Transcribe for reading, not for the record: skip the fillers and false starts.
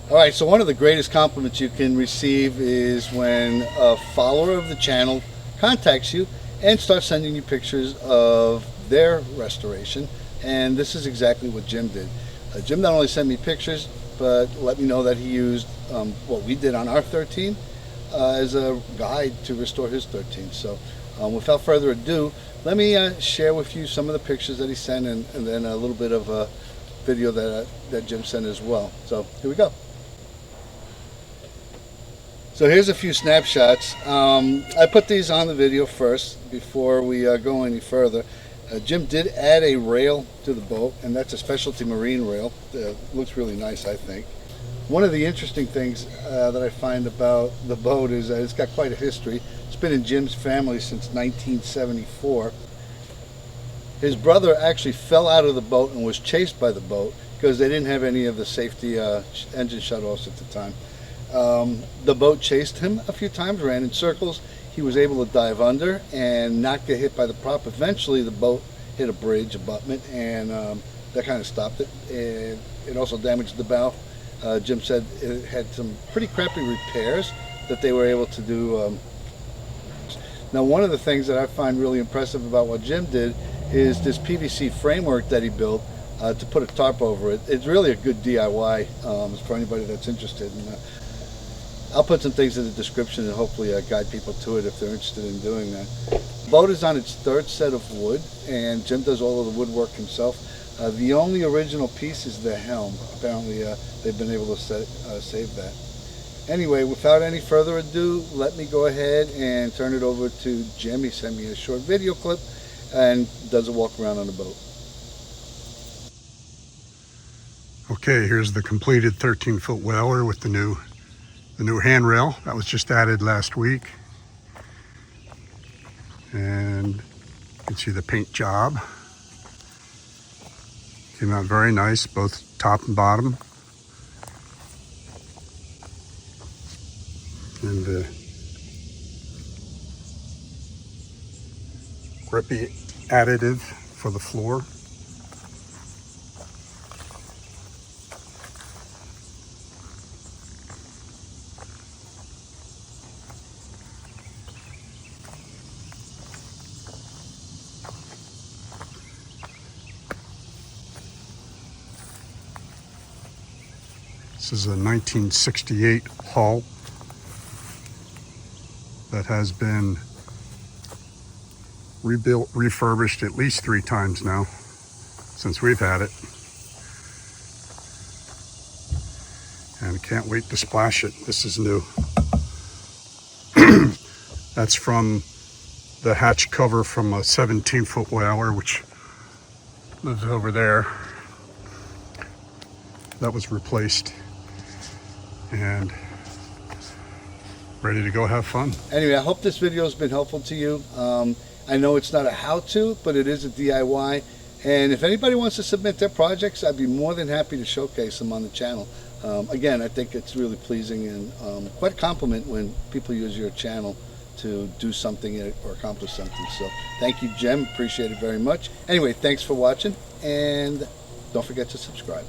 All right, so one of the greatest compliments you can receive is when a follower of the channel contacts you and starts sending you pictures of their restoration. And this is exactly what Jim did. Jim not only sent me pictures, but let me know that he used what we did on our 13 as a guide to restore his 13. So without further ado, let me share with you some of the pictures that he sent, and then a little bit of a video that Jim sent as well. So here we go. So here's a few snapshots. I put these on the video first before we go any further. Jim did add a rail to the boat, and that's a specialty marine rail. Looks really nice, I think. One of the interesting things that I find about the boat is that it's got quite a history. It's been in Jim's family since 1974. His brother actually fell out of the boat and was chased by the boat because they didn't have any of the safety engine shutoffs at the time. The boat chased him a few times, ran in circles. He was able to dive under and not get hit by the prop. Eventually the boat hit a bridge abutment, and that kind of stopped it. And it also damaged the bow. Jim said it had some pretty crappy repairs that they were able to do. Now, one of the things that I find really impressive about what Jim did is this PVC framework that he built to put a tarp over it. It's really a good DIY for anybody that's interested. And I'll put some things in the description and hopefully guide people to it if they're interested in doing that. The boat is on its third set of wood, and Jim does all of the woodwork himself. The only original piece is the helm. Apparently they've been able to save that. Anyway, without any further ado, let me go ahead and turn it over to Jim. He sent me a short video clip and does a walk around on the boat. Okay, here's the completed 13-foot whaler with the new handrail that was just added last week. And you can see the paint job. Came out very nice, both top and bottom. And the grippy additive for the floor. This is a 1968 hull that has been rebuilt, refurbished at least 3 times now since we've had it. And can't wait to splash it. This is new. That's from the hatch cover from a 17-foot whaler, which lives over there. That was replaced and ready to go have fun. Anyway, I hope this video has been helpful to you. I know it's not a how-to, but it is a DIY. And if anybody wants to submit their projects, I'd be more than happy to showcase them on the channel. Again, I think it's really pleasing and quite a compliment when people use your channel to do something or accomplish something. So thank you, Jim. Appreciate it very much. Anyway, thanks for watching, and don't forget to subscribe.